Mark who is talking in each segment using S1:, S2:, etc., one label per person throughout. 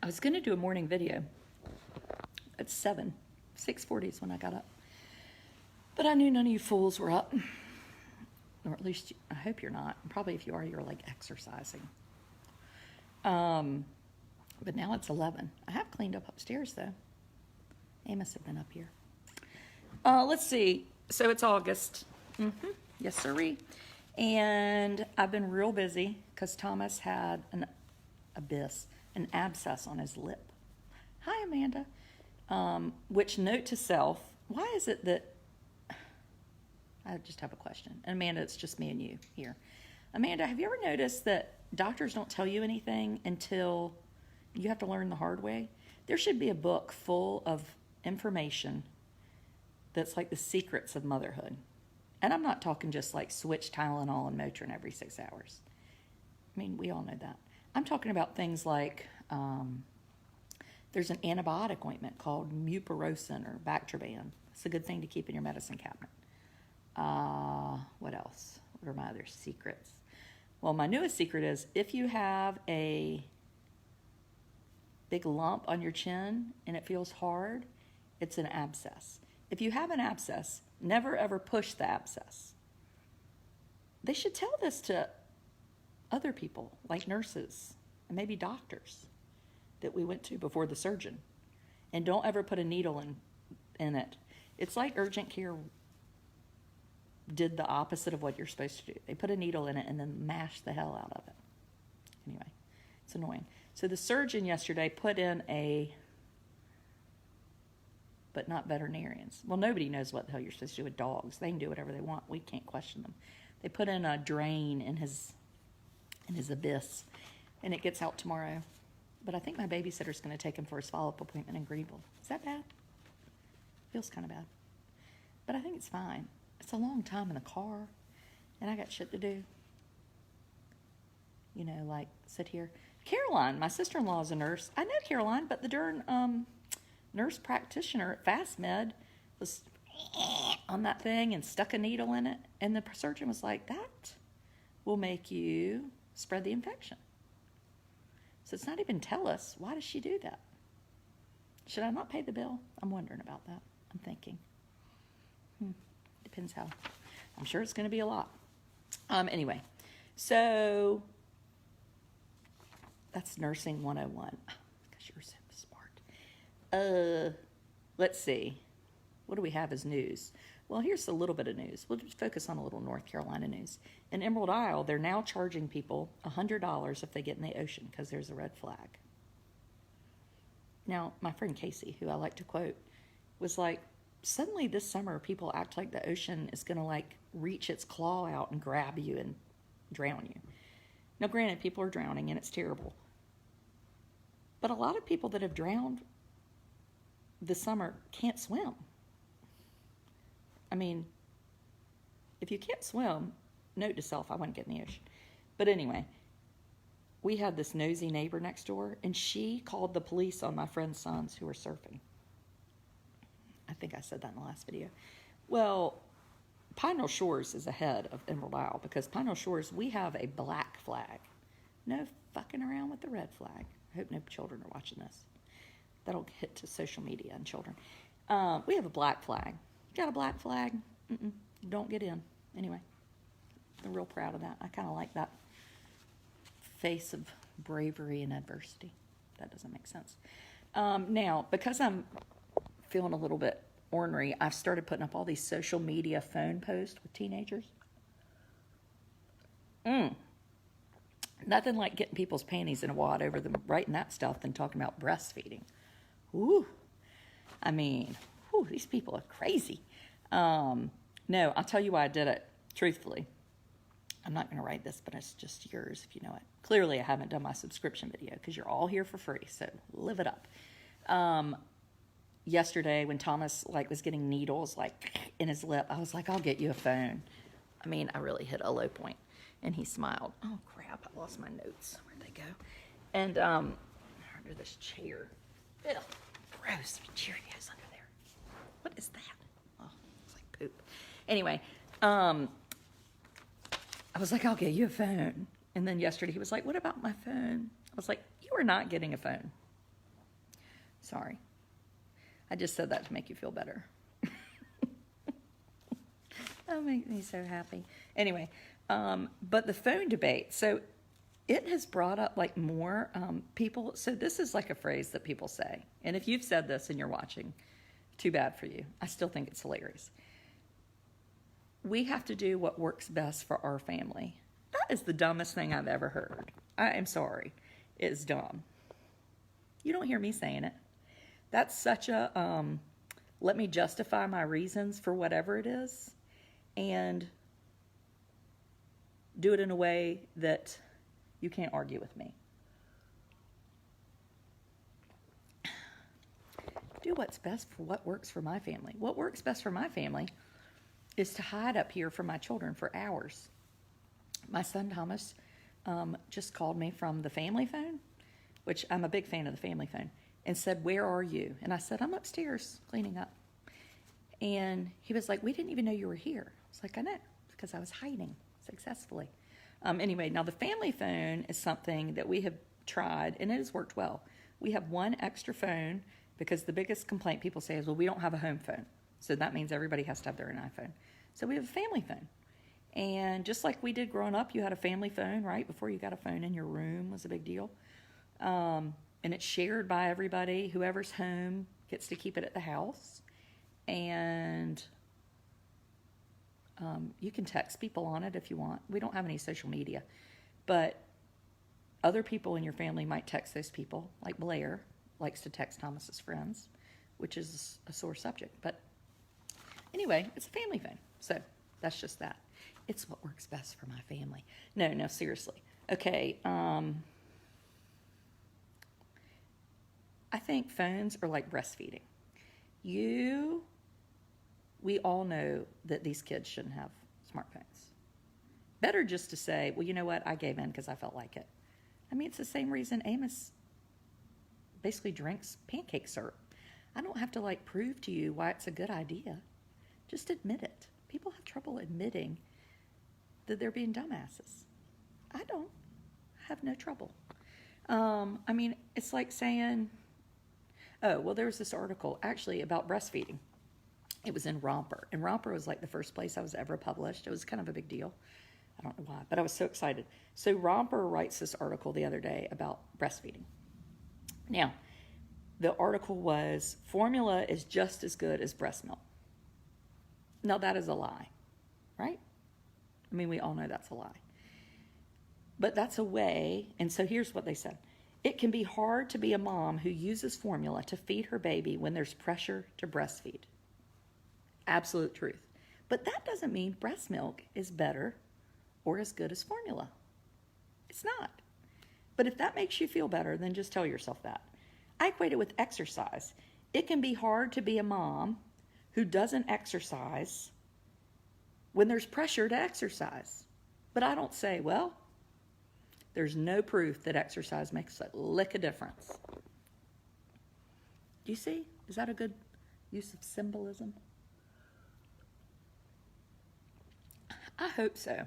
S1: I was going to do a morning video at 7. 6:40 is when I got up. But I knew none of you fools were up. Or at least, I hope you're not. Probably if you are, you're like exercising. But now it's 11. I have cleaned up upstairs, though. Amos have been up here. Let's see. So it's August. Yes, sirree. And I've been real busy because Thomas had an abscess on his lip. Hi, Amanda. Which, note to self, why is it that... I just have a question. And Amanda, it's just me and you here. Amanda, have you ever noticed that doctors don't tell you anything until you have to learn the hard way? There should be a book full of information that's like the secrets of motherhood. And I'm not talking just like switch Tylenol and Motrin every 6 hours. I mean, we all know that. I'm talking about things like there's an antibiotic ointment called mupirocin or Bactroban. It's a good thing to keep in your medicine cabinet. What else? What are my other secrets? Well, my newest secret is if you have a big lump on your chin and it feels hard, it's an abscess. If you have an abscess, never ever push the abscess. They should tell this to other people, like nurses and maybe doctors that we went to before the surgeon. And don't ever put a needle in it. It's like urgent care did the opposite of what you're supposed to do. They put a needle in it and then mashed the hell out of it. Anyway, it's annoying. So the surgeon yesterday put in but not veterinarians. Well, nobody knows what the hell you're supposed to do with dogs. They can do whatever they want. We can't question them. They put in a drain in his abyss, and it gets out tomorrow. But I think my babysitter's going to take him for his follow-up appointment in Greenville. Is that bad? Feels kind of bad. But I think it's fine. It's a long time in the car, and I got shit to do. You know, like sit here. Caroline, my sister-in-law, is a nurse. I know Caroline, but the darn nurse practitioner at FastMed was on that thing and stuck a needle in it, and the surgeon was like, that will make you spread the infection. So it's not even tell us. Why does she do that? Should I not pay the bill? I'm wondering about that. I'm thinking. Depends how. I'm sure it's going to be a lot. Anyway, so that's Nursing 101. Gosh, you're so smart. Let's see. What do we have as news? Well, here's a little bit of news. We'll just focus on a little North Carolina news. In Emerald Isle, they're now charging people $100 if they get in the ocean because there's a red flag. Now, my friend Casey, who I like to quote, was like, suddenly this summer people act like the ocean is going to like reach its claw out and grab you and drown you. Now, granted, people are drowning and it's terrible. But a lot of people that have drowned this summer can't swim. I mean, if you can't swim, note to self, I wouldn't get in the ocean. But anyway, we had this nosy neighbor next door, and she called the police on my friend's sons who were surfing. I think I said that in the last video. Well, Pineville Shores is ahead of Emerald Isle because Pineville Shores, we have a black flag. No fucking around with the red flag. I hope no children are watching this. That'll hit to social media and children. We have a black flag. You got a black flag? Don't get in. Anyway, I'm real proud of that. I kind of like that face of bravery and adversity. That doesn't make sense. Now, because I'm feeling a little bit ornery, I've started putting up all these social media phone posts with teenagers. Nothing like getting people's panties in a wad over them writing that stuff than talking about breastfeeding. Ooh. I mean, these people are crazy. No, I'll tell you why I did it, truthfully. I'm not going to write this, but it's just yours if you know it. Clearly, I haven't done my subscription video because you're all here for free, so live it up. Yesterday, when Thomas was getting needles in his lip, I was like, I'll get you a phone. I mean, I really hit a low point, and he smiled. Oh, crap, I lost my notes. Where'd they go? And under this chair. Ew, gross. Cheerios under there. What is that? Oh, it's like poop. Anyway, I was like, I'll get you a phone. And then yesterday he was like, what about my phone? I was like, you are not getting a phone. Sorry. I just said that to make you feel better. That makes me so happy. Anyway, but the phone debate. So it has brought up like more people. So this is like a phrase that people say. And if you've said this and you're watching, too bad for you. I still think it's hilarious. We have to do what works best for our family. That is the dumbest thing I've ever heard. I am sorry. It's dumb. You don't hear me saying it. That's such a, let me justify my reasons for whatever it is and do it in a way that you can't argue with me. Do what's best for what works for my family. What works best for my family is to hide up here from my children for hours. My son Thomas just called me from the family phone, which I'm a big fan of the family phone, and said, "Where are you?" And I said, "I'm upstairs cleaning up." And he was like, "We didn't even know you were here." I was like, "I know, because I was hiding successfully." Anyway, now the family phone is something that we have tried, and it has worked well. We have one extra phone because the biggest complaint people say is, well, we don't have a home phone. So that means everybody has to have their own iPhone. So we have a family phone. And just like we did growing up, you had a family phone, right? Before you got a phone in your room was a big deal. And it's shared by everybody. Whoever's home gets to keep it at the house. And you can text people on it if you want. We don't have any social media. But other people in your family might text those people. Like Blair likes to text Thomas's friends, which is a sore subject. But anyway, it's a family phone. So that's just that. It's what works best for my family. No, seriously. Okay, I think phones are like breastfeeding. We all know that these kids shouldn't have smartphones. Better just to say, well, you know what? I gave in because I felt like it. I mean, it's the same reason Amos basically drinks pancake syrup. I don't have to like prove to you why it's a good idea. Just admit it. People have trouble admitting that they're being dumbasses. I don't. I have no trouble. I mean, it's like saying, oh, well, there was this article actually about breastfeeding. It was in Romper, and Romper was like the first place I was ever published. It was kind of a big deal. I don't know why, but I was so excited. So Romper writes this article the other day about breastfeeding. Now, the article was, formula is just as good as breast milk. Now, that is a lie, right? I mean, we all know that's a lie. But that's a way, and so here's what they said. It can be hard to be a mom who uses formula to feed her baby when there's pressure to breastfeed. Absolute truth. But that doesn't mean breast milk is better or as good as formula. It's not. But if that makes you feel better, then just tell yourself that. I equate it with exercise. It can be hard to be a mom who doesn't exercise when there's pressure to exercise. But I don't say, well, there's no proof that exercise makes a lick of difference. Do you see? Is that a good use of symbolism? I hope so.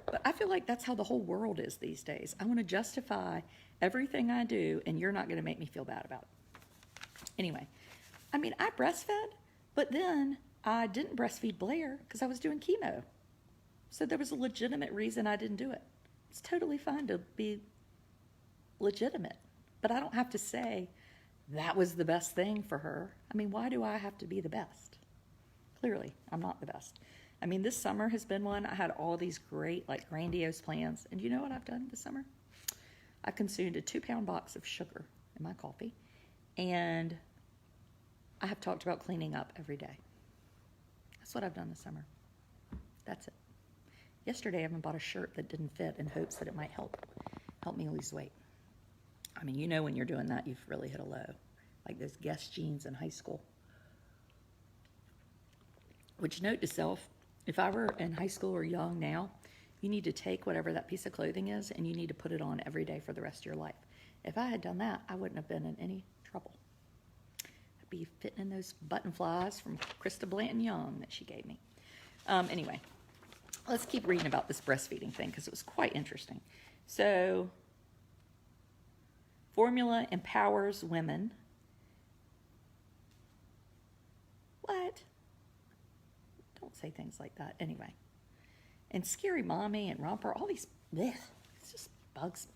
S1: But I feel like that's how the whole world is these days. I want to justify everything I do, and you're not going to make me feel bad about it. Anyway, I mean, I breastfed, but then I didn't breastfeed Blair because I was doing chemo. So there was a legitimate reason I didn't do it. It's totally fine to be legitimate, but I don't have to say that was the best thing for her. I mean, why do I have to be the best? Clearly, I'm not the best. I mean, this summer has been one. I had all these great, like, grandiose plans. And you know what I've done this summer? I consumed a 2-pound box of sugar in my coffee. And I have talked about cleaning up every day. That's what I've done this summer. That's it. Yesterday, I even bought a shirt that didn't fit in hopes that it might help me lose weight. I mean, you know when you're doing that, you've really hit a low. Like those Guess jeans in high school. Which, note to self, if I were in high school or young now, you need to take whatever that piece of clothing is and you need to put it on every day for the rest of your life. If I had done that, I wouldn't have been in any trouble. I'd be fitting in those button flies from Krista Blanton Young that she gave me. Anyway, let's keep reading about this breastfeeding thing because it was quite interesting. So, formula empowers women What? Don't say things like that. Anyway. And Scary Mommy and Romper, all these, bleh, it just bugs me.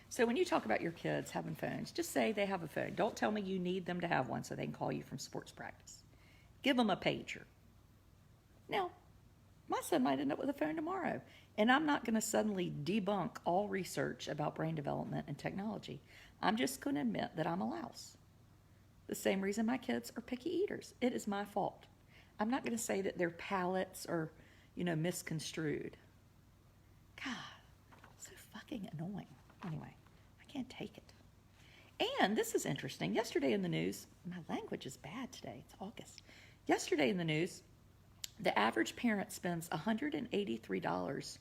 S1: So when you talk about your kids having phones, just say they have a phone. Don't tell me you need them to have one so they can call you from sports practice. Give them a pager. Now, my son might end up with a phone tomorrow, and I'm not going to suddenly debunk all research about brain development and technology. I'm just going to admit that I'm a louse. The same reason my kids are picky eaters. It is my fault. I'm not going to say that their palates are, misconstrued. God, so fucking annoying. Anyway, I can't take it. And this is interesting. Yesterday in the news, my language is bad today. It's August. Yesterday in the news, the average parent spends $183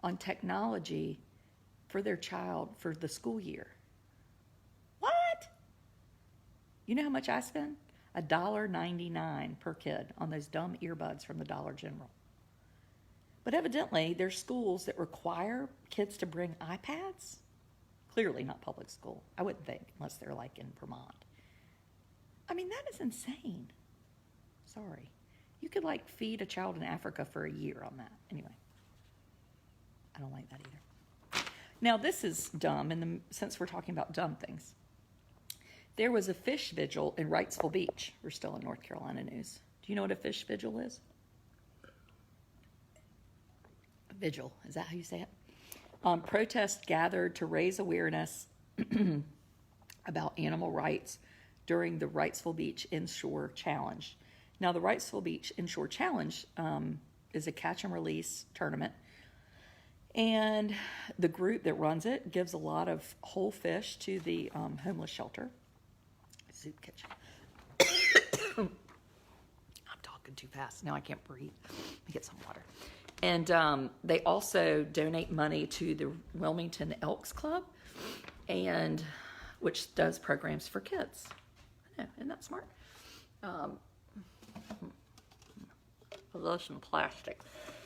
S1: on technology for their child for the school year. What? You know how much I spend? $1.99 per kid on those dumb earbuds from the Dollar General. But evidently, there's schools that require kids to bring iPads. Clearly not public school, I wouldn't think, unless they're like in Vermont. I mean, that is insane. Sorry. You could feed a child in Africa for a year on that. Anyway, I don't like that either. Now, this is dumb, since we're talking about dumb things. There was a fish vigil in Wrightsville Beach. We're still in North Carolina news. Do you know what a fish vigil is? Vigil, is that how you say it? Protests gathered to raise awareness about animal rights during the Wrightsville Beach Inshore Challenge. Now, the Wrightsville Beach Inshore Challenge is a catch and release tournament. And the group that runs it gives a lot of whole fish to the homeless shelter. Soup kitchen. I'm talking too fast. Now I can't breathe. Let me get some water. And they also donate money to the Wilmington Elks Club, which does programs for kids. I know, isn't that smart? Lotion plastic.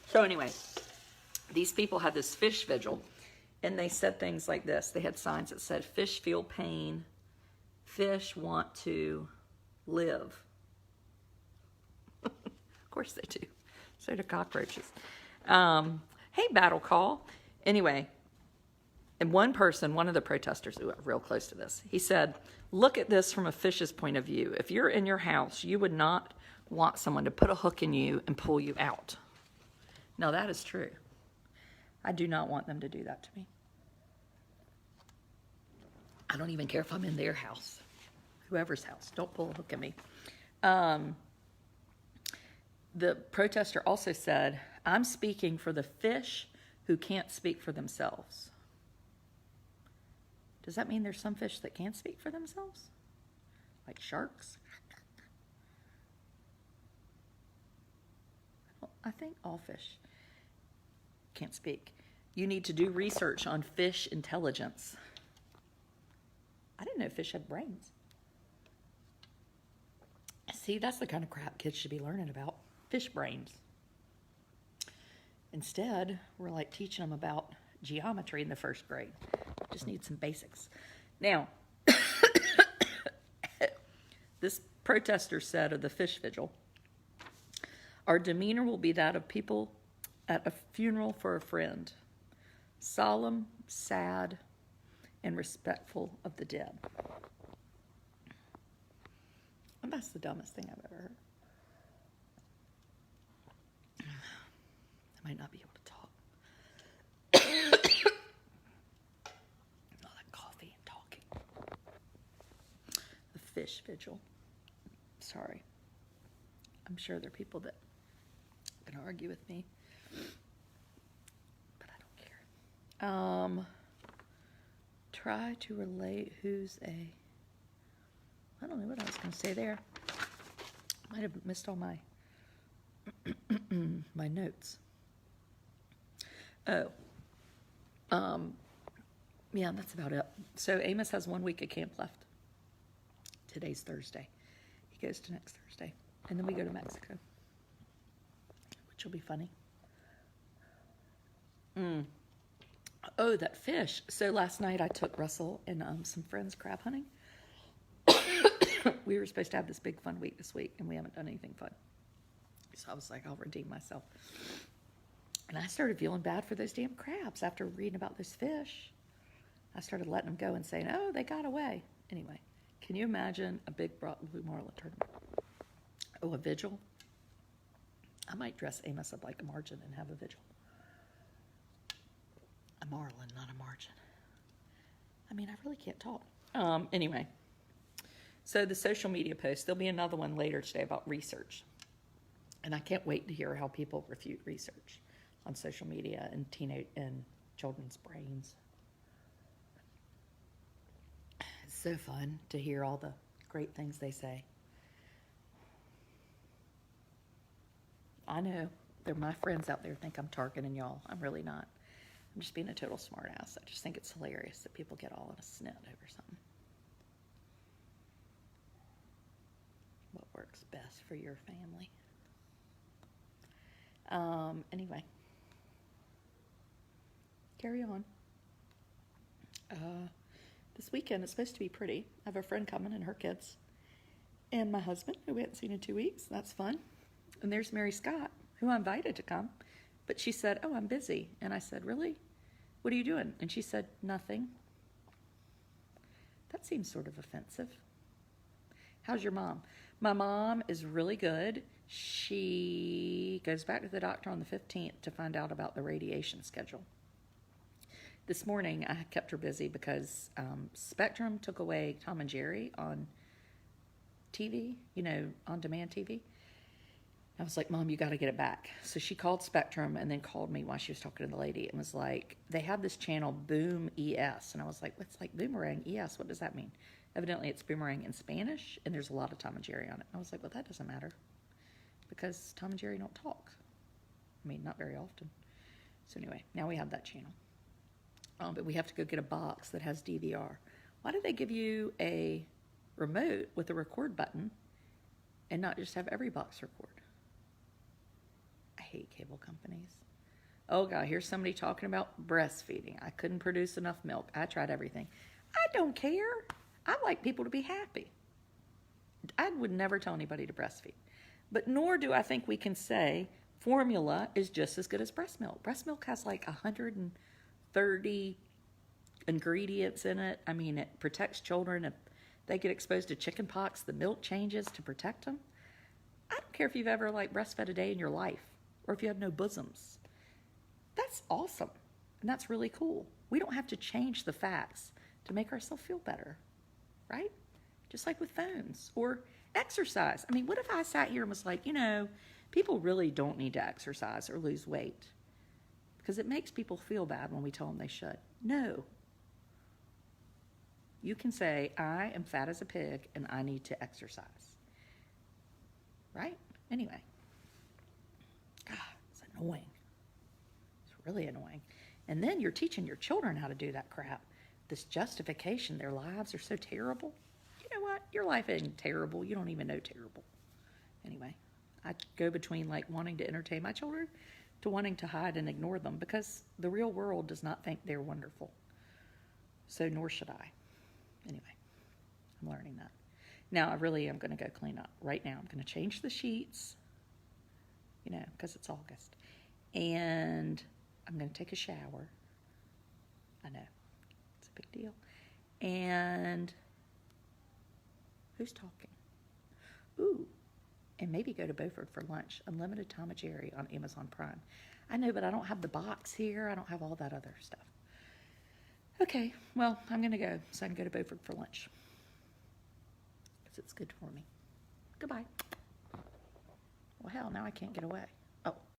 S1: So anyway, these people had this fish vigil, and they said things like this. They had signs that said, "Fish feel pain. Fish want to live." Of course they do. So do cockroaches. Hey, Battle Call. Anyway, and one of the protesters who were real close to this, he said, "Look at this from a fish's point of view. If you're in your house, you would not want someone to put a hook in you and pull you out." Now, that is true. I do not want them to do that to me. I don't even care if I'm in their house, whoever's house. Don't pull a hook at me. The protester also said, "I'm speaking for the fish who can't speak for themselves." Does that mean there's some fish that can't speak for themselves? Like sharks? I think all fish can't speak. You need to do research on fish intelligence. I didn't know fish had brains. See, that's the kind of crap kids should be learning about. Fish brains. Instead, we're teaching them about geometry in the first grade. Just need some basics. Now, this protester said of the fish vigil, "Our demeanor will be that of people at a funeral for a friend, solemn, sad, and respectful of the dead." And that's the dumbest thing I've ever heard. I might not be able to talk. All that coffee and talking. The fish vigil. Sorry. I'm sure there are people that are going to argue with me. But I don't care. Try to relate who's a... I don't know what I was going to say there. Might have missed all my my notes. Yeah, that's about it. So Amos has 1 week of camp left. Today's Thursday. He goes to next Thursday. And then we go to Mexico, which will be funny. Oh, that fish. So last night I took Russell and some friends crab hunting. We were supposed to have this big fun week this week, and we haven't done anything fun. So I was like, I'll redeem myself. And I started feeling bad for those damn crabs after reading about those fish. I started letting them go and saying, oh, they got away. Anyway, can you imagine a big blue marlin tournament? Oh, a vigil? I might dress Amos up like a margin and have a vigil. A marlin, not a margin. I mean, I really can't talk. Anyway, so the social media post, there'll be another one later today about research. And I can't wait to hear how people refute research on social media and teenage and children's brains. It's so fun to hear all the great things they say. I know they're my friends out there think I'm targeting y'all. I'm really not. I'm just being a total smartass. I just think it's hilarious that people get all in a snit over something. What works best for your family? Anyway, carry on. This weekend it's supposed to be pretty. I have a friend coming and her kids, and my husband, who we hadn't seen in 2 weeks. That's fun. And there's Mary Scott, who I invited to come, but she said, oh, I'm busy. And I said, really? What are you doing? And she said, nothing. That seems sort of offensive. How's your mom? My mom is really good. She goes back to the doctor on the 15th to find out about the radiation schedule. This morning, I kept her busy because Spectrum took away Tom and Jerry on TV, on-demand TV. I was like, Mom, you got to get it back. So she called Spectrum and then called me while she was talking to the lady and was like, they have this channel, Boom ES. And I was like, what's like Boomerang ES? What does that mean? Evidently, it's Boomerang in Spanish, and there's a lot of Tom and Jerry on it. I was like, well, that doesn't matter because Tom and Jerry don't talk. I mean, not very often. So anyway, now we have that channel. But we have to go get a box that has DVR. Why do they give you a remote with a record button and not just have every box record? I hate cable companies. Oh, God, here's somebody talking about breastfeeding. I couldn't produce enough milk. I tried everything. I don't care. I like people to be happy. I would never tell anybody to breastfeed. But nor do I think we can say formula is just as good as breast milk. Breast milk has like 130 ingredients in it. I mean, it protects children. If they get exposed to chicken pox, the milk changes to protect them. I don't care if you've ever breastfed a day in your life or if you have no bosoms. That's awesome. And that's really cool. We don't have to change the facts to make ourselves feel better, right? Just like with phones or exercise. I mean, what if I sat here and was like, people really don't need to exercise or lose weight because it makes people feel bad when we tell them they should. No. You can say, I am fat as a pig and I need to exercise. Right? Anyway. God, it's annoying. It's really annoying. And then you're teaching your children how to do that crap. This justification, their lives are so terrible. You know what? Your life isn't terrible. You don't even know terrible. Anyway, I go between wanting to entertain my children to wanting to hide and ignore them because the real world does not think they're wonderful. So nor should I. Anyway, I'm learning that. Now I really am going to go clean up. Right now I'm going to change the sheets, because it's August. And I'm going to take a shower. I know. It's a big deal. And who's talking? Ooh. And maybe go to Beaufort for lunch. Unlimited Tom and Jerry on Amazon Prime. I know, but I don't have the box here. I don't have all that other stuff. Okay, well, I'm going to go so I can go to Beaufort for lunch. Because it's good for me. Goodbye. Well, hell, now I can't get away. Oh.